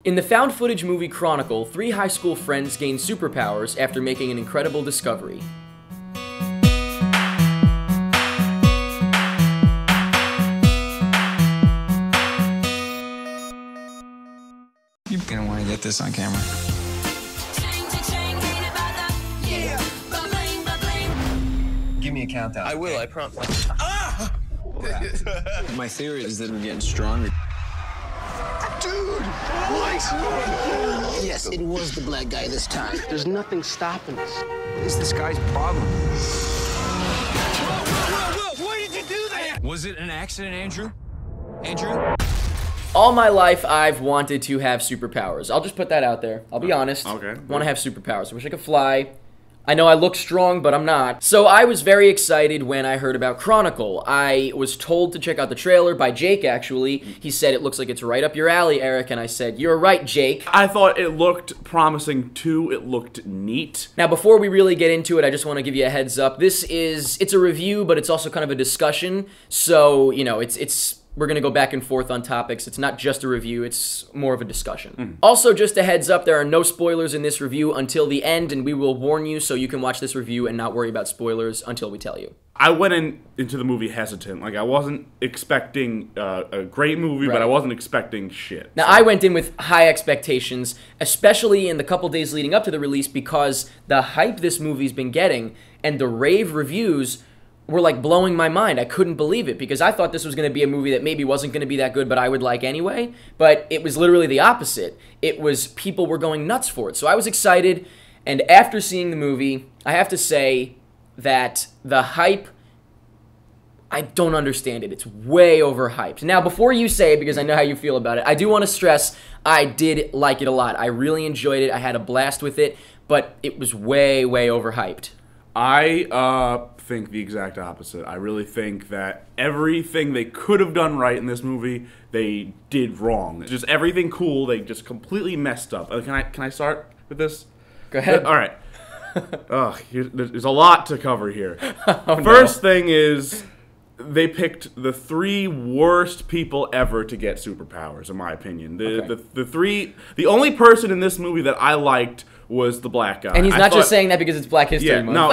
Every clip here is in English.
In the found footage movie Chronicle, 3 high school friends gain superpowers after making an incredible discovery. You're gonna want to get this on camera. Give me a countdown. I will, I promise. Ah! My theory is that we're getting stronger. Dude! What? Yes, it was the black guy this time. There's nothing stopping us. What is this guy's problem? Whoa! Why did you do that? Was it an accident, Andrew? Andrew? All my life, I've wanted to have superpowers. I'll just put that out there. I'll be honest. Okay. Want to have superpowers. I wish I could fly. I know I look strong, but I'm not. So I was very excited when I heard about Chronicle. I was told to check out the trailer by Jake, actually. He said, it looks like it's right up your alley, Eric, and I said, you're right, Jake. I thought it looked promising too. It looked neat. Now, before we really get into it, I just want to give you a heads up. It's a review, but it's also kind of a discussion. So, you know, we're going to go back and forth on topics. It's not just a review, it's more of a discussion. Also, just a heads up, there are no spoilers in this review until the end, and we will warn you so you can watch this review and not worry about spoilers until we tell you. I went into the movie hesitant. Like, I wasn't expecting a great movie, Right. but I wasn't expecting shit. Now, I went in with high expectations, especially in the couple days leading up to the release, because the hype this movie's been getting and the rave reviews were like blowing my mind. I couldn't believe it because I thought this was going to be a movie that maybe wasn't going to be that good, but I would like anyway. But it was literally the opposite. It was people were going nuts for it. So I was excited, and after seeing the movie, I have to say that the hype, I don't understand it. It's way overhyped. Now, before you say it, because I know how you feel about it, I do want to stress I did like it a lot. I really enjoyed it. I had a blast with it, but it was way, way overhyped. I think the exact opposite. I really think that everything they could have done right in this movie, they did wrong. Just everything cool, they just completely messed up. Can I start with this? Go ahead. All right. There's a lot to cover here. Oh, First thing is, they picked the 3 worst people ever to get superpowers, in my opinion. The only person in this movie that I liked was the black guy. And he's not just saying that because it's Black History Month. No,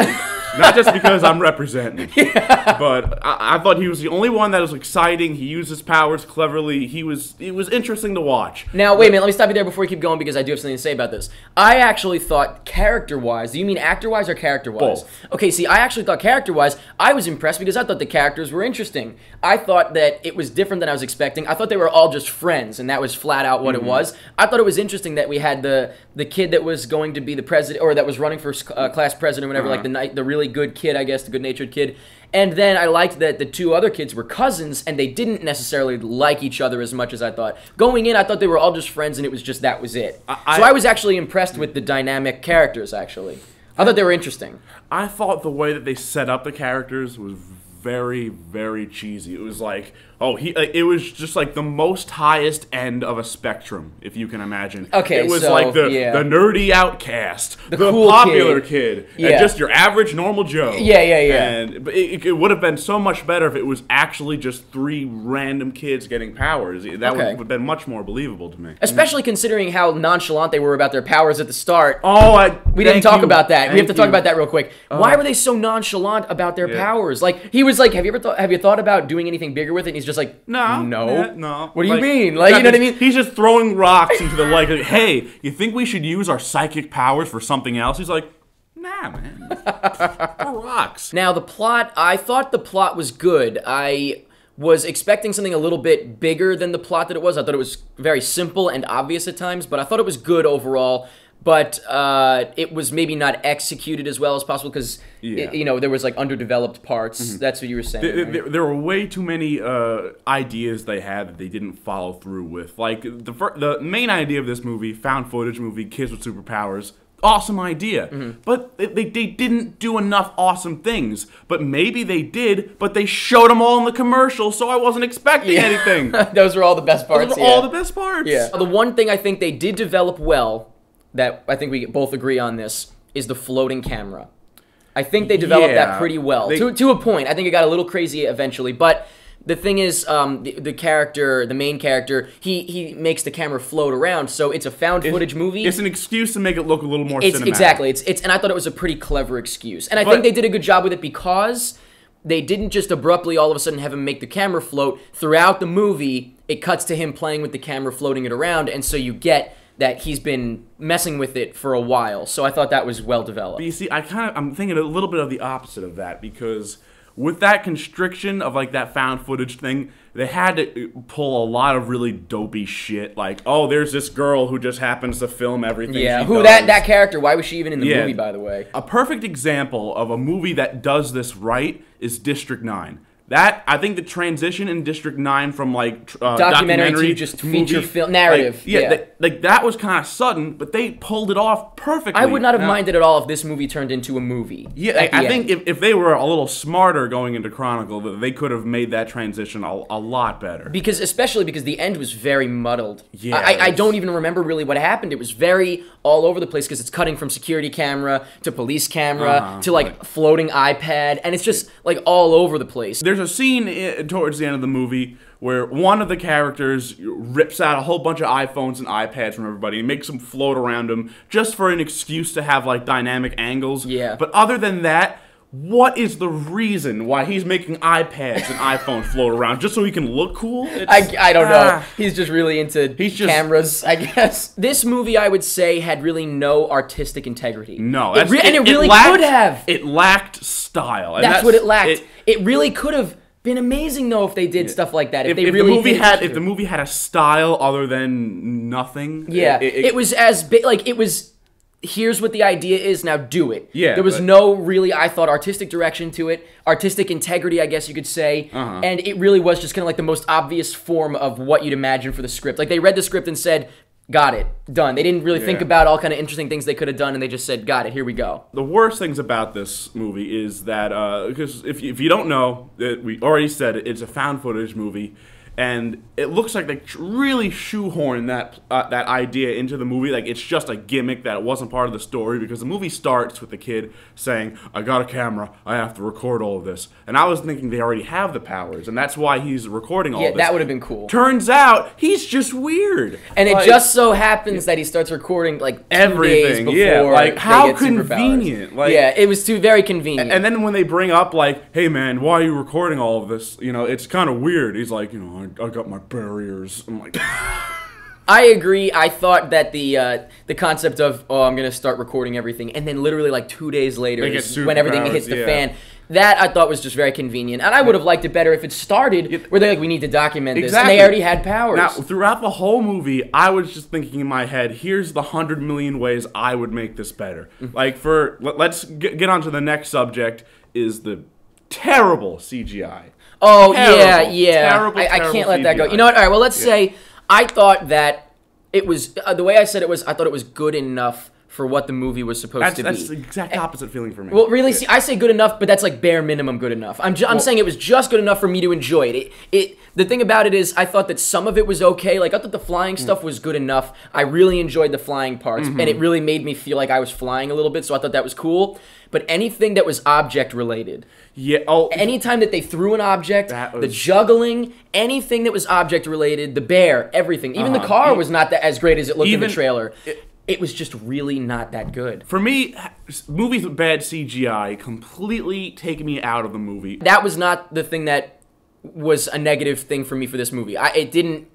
not just because I'm representing. Yeah. But I thought he was the only one that was exciting. He used his powers cleverly. It was interesting to watch. Now, wait a minute. Let me stop you there before you keep going because I do have something to say about this. I actually thought character-wise, do you mean actor-wise or character-wise? Both. Okay, see, I actually thought character-wise, I was impressed because I thought the characters were interesting. I thought that it was different than I was expecting. I thought they were all just friends, and that was flat out what it was. I thought it was interesting that we had the kid that was going to be the president, or that was running for class president or whatever, like the really good kid, I guess, the good-natured kid. And then I liked that the 2 other kids were cousins, and they didn't necessarily like each other as much as I thought. Going in, I thought they were all just friends, and it was just that was it. So I was actually impressed with the dynamic characters, actually. I thought they were interesting. I thought the way that they set up the characters was very, very cheesy. It was like, it was just like the most highest end of a spectrum, if you can imagine. Okay, it was so, like the nerdy outcast, the cool popular kid, yeah. and just your average normal Joe. Yeah. And it would have been so much better if it was actually just 3 random kids getting powers. That would have been much more believable to me. Especially considering how nonchalant they were about their powers at the start. We didn't talk about that. We have to talk about that real quick. Why were they so nonchalant about their powers? Like, he was like, have you thought about doing anything bigger with it? And he's just like, no. What do you mean? Like, you know what I mean? He's just throwing rocks into the lake. Like, hey, you think we should use our psychic powers for something else? He's like, nah, man. Throw rocks. Now, the plot, I thought the plot was good. I was expecting something a little bit bigger than the plot that it was. I thought it was very simple and obvious at times, but I thought it was good overall. But it was maybe not executed as well as possible because, there was like underdeveloped parts. That's what you were saying. There were way too many ideas they had that they didn't follow through with. Like, the main idea of this movie, found footage movie, kids with superpowers, awesome idea. But they didn't do enough awesome things. But maybe they did, but they showed them all in the commercial, so I wasn't expecting anything. Those were all the best parts. Those were all the best parts. Yeah. The one thing I think they did develop well, that I think we both agree on this, is the floating camera. I think they developed that pretty well. To a point. I think it got a little crazy eventually, but The thing is, the main character, he makes the camera float around, so it's a found footage movie. It's an excuse to make it look a little more cinematic. Exactly. And I thought it was a pretty clever excuse. And I think they did a good job with it because they didn't just abruptly all of a sudden have him make the camera float. Throughout the movie, it cuts to him playing with the camera, floating it around, and so you get that he's been messing with it for a while. So I thought that was well developed. But you see, I'm thinking a little bit of the opposite of that, because with that constriction of like that found footage thing, they had to pull a lot of really dopey shit. Like, oh, there's this girl who just happens to film everything. Yeah, she who does. that character? Why was she even in the movie? By the way, a perfect example of a movie that does this right is District 9. I think the transition in District 9 from like documentary to just feature film narrative, that was kind of sudden, but they pulled it off perfectly. I would not have minded at all if this movie turned into a movie. Yeah, I think if they were a little smarter going into Chronicle, they could have made that transition a lot better. Especially because the end was very muddled. Yeah, I don't even remember really what happened. It was very all over the place because it's cutting from security camera to police camera to like floating iPad, and it's just like all over the place. There's a scene towards the end of the movie where one of the characters rips out a whole bunch of iPhones and iPads from everybody and makes them float around him just for an excuse to have like dynamic angles. Yeah. But other than that, what is the reason why he's making iPads and iPhones float around? Just so he can look cool? I don't know. He's just really into cameras, I guess. This movie, I would say, had really no artistic integrity. No. And it really could have. It lacked style. That's what it lacked. It really could have been amazing, though, if they did stuff like that. If the movie had a style other than nothing. Yeah. It was as big, like, it was... Here's what the idea is, now do it. Yeah, there was no really, I thought, artistic direction to it, artistic integrity, I guess you could say, and it really was just kind of like the most obvious form of what you'd imagine for the script. Like, they read the script and said, got it, done. They didn't really think about all kind of interesting things they could have done, and they just said, got it, here we go. The worst things about this movie is that, because if you don't know, we already said it's a found footage movie, and it looks like they really shoehorn that idea into the movie. Like, it's just a gimmick that wasn't part of the story, because the movie starts with the kid saying, I got a camera, I have to record all of this. And I was thinking they already have the powers, and that's why he's recording all this. Yeah, that would have been cool. Turns out, he's just weird. And it just so happens that he starts recording, like, 2 days before like, how they get convenient. Like, yeah, it was very convenient. And then when they bring up, like, hey, man, why are you recording all of this? You know, it's kind of weird. He's like, you know, I got my barriers. I'm like... I agree. I thought that the concept of, I'm going to start recording everything, and then literally like 2 days later is when everything hits the fan, that I thought was just very convenient. And I would have liked it better if it started where they're like, we need to document this. And they already had powers. Now, throughout the whole movie, I was just thinking in my head, here's the 100 million ways I would make this better. Like, let's get on to the next subject, is the terrible CGI. Oh, terrible, yeah. Terrible, I can't let CGI. that go. You know what? All right, well, let's say I thought that it was, the way I said it was, I thought it was good enough for what the movie was supposed to be. That's the exact opposite feeling for me. Well, really, see, I say good enough, but that's like bare minimum good enough. I'm saying it was just good enough for me to enjoy it. The thing about it is, I thought that some of it was okay. Like, I thought the flying stuff was good enough. I really enjoyed the flying parts, and it really made me feel like I was flying a little bit, so I thought that was cool. But anything that was object-related, anytime that they threw an object, the juggling, anything that was object-related, the bear, everything. Even the car was not as great as it looked in the trailer. It was just really not that good. For me, movies with bad CGI completely take me out of the movie. That was not the thing that was a negative thing for me for this movie. It didn't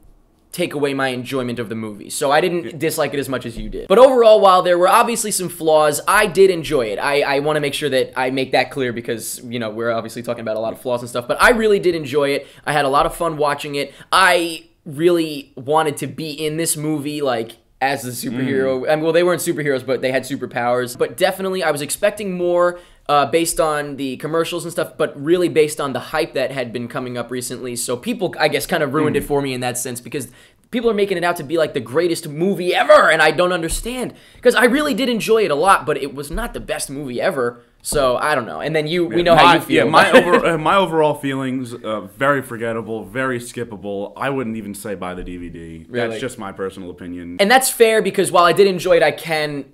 take away my enjoyment of the movie, so I didn't dislike it as much as you did. But overall, while there were obviously some flaws, I did enjoy it. I want to make sure that I make that clear because, you know, we're obviously talking about a lot of flaws and stuff, but I really did enjoy it. I had a lot of fun watching it. I really wanted to be in this movie, like, as the superhero. I mean, well, they weren't superheroes, but they had superpowers. But definitely, I was expecting more based on the commercials and stuff, but really based on the hype that had been coming up recently. So people, I guess, kind of ruined it for me in that sense because people are making it out to be like the greatest movie ever, and I don't understand. Because I really did enjoy it a lot, but it was not the best movie ever. So, I don't know. And then we know how you feel. Yeah, my overall feelings, very forgettable, very skippable. I wouldn't even say buy the DVD. Really? That's just my personal opinion. And that's fair because while I did enjoy it, I can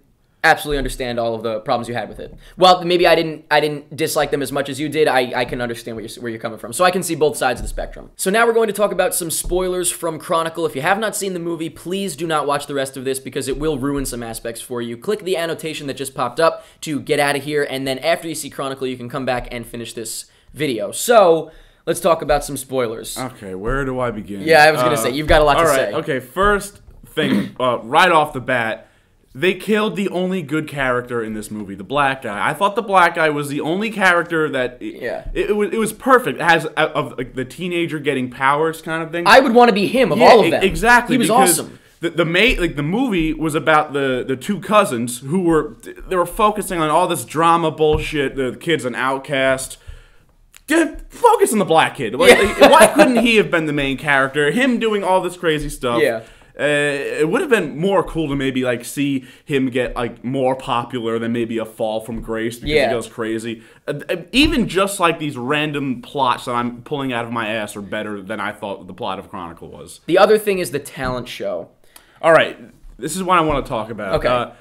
absolutely understand all of the problems you had with it. Well, maybe I didn't dislike them as much as you did. I can understand where you're coming from. So I can see both sides of the spectrum. So now we're going to talk about some spoilers from Chronicle. If you have not seen the movie, please do not watch the rest of this because it will ruin some aspects for you. Click the annotation that just popped up to get out of here, and then after you see Chronicle, you can come back and finish this video. So let's talk about some spoilers. Okay, where do I begin? Yeah, I was going to say, you've got a lot to say. Okay, first thing, right off the bat, they killed the only good character in this movie, the black guy. I thought the black guy was the only character that... It was perfect. It has of like, the teenager getting powers kind of thing. I would want to be him of all of them. Exactly. He was awesome. The movie was about the two cousins who were focusing on all this drama bullshit. The kid's an outcast. Focus on the black kid. Why couldn't he have been the main character? Him doing all this crazy stuff. Yeah. It would have been more cool to maybe like see him get like more popular than maybe a fall from grace because he goes crazy. Even just like these random plots that I'm pulling out of my ass are better than I thought the plot of Chronicle was. The other thing is the talent show. All right, this is what I want to talk about. Okay.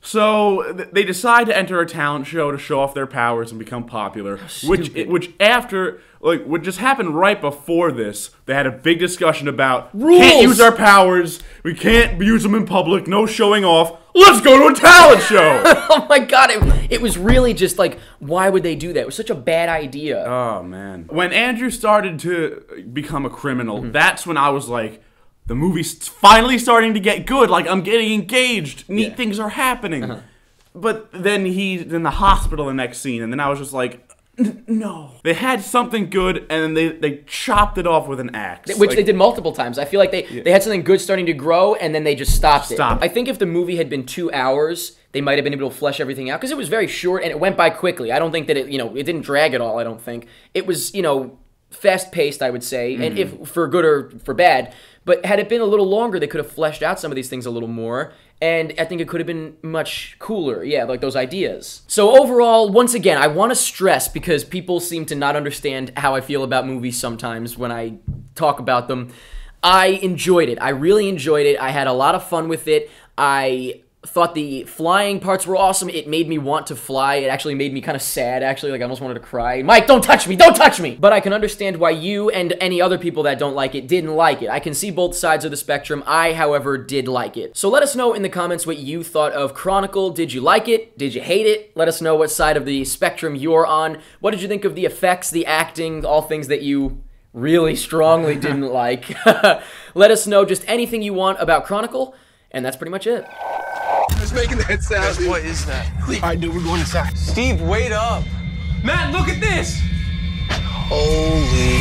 So they decide to enter a talent show to show off their powers and become popular, which after what just happened right before this, they had a big discussion about rules. Can't use our powers, we can't use them in public, no showing off. Let's go to a talent show. Oh my god, it was really just like, why would they do that? It was such a bad idea. Oh man, when Andrew started to become a criminal, that's when I was like, the movie's finally starting to get good. Like, I'm getting engaged. Neat things are happening. But then he's in the hospital the next scene, and then I was just like, no. They had something good, and then they chopped it off with an axe. Which they did multiple times. I feel like they had something good starting to grow, and then they just stopped it. I think if the movie had been 2 hours, they might have been able to flesh everything out, because it was very short, and it went by quickly. I don't think that it didn't drag at all, I don't think. It was, fast-paced, I would say, and if for good or for bad. But had it been a little longer, they could have fleshed out some of these things a little more, and I think it could have been much cooler, like those ideas. So overall, once again, I want to stress, because people seem to not understand how I feel about movies sometimes when I talk about them, I enjoyed it. I really enjoyed it. I had a lot of fun with it. I thought the flying parts were awesome. It made me want to fly. It actually made me kind of sad, actually. Like, I almost wanted to cry. Mike, don't touch me! Don't touch me! But I can understand why you and any other people that don't like it didn't like it. I can see both sides of the spectrum. I, however, did like it. So let us know in the comments what you thought of Chronicle. Did you like it? Did you hate it? Let us know what side of the spectrum you're on. What did you think of the effects, the acting, all things that you really strongly didn't like? Let us know just anything you want about Chronicle, and that's pretty much it. Who's making that sound? What is that? All right, dude, we're going inside. Steve, wait up. Matt, look at this. Holy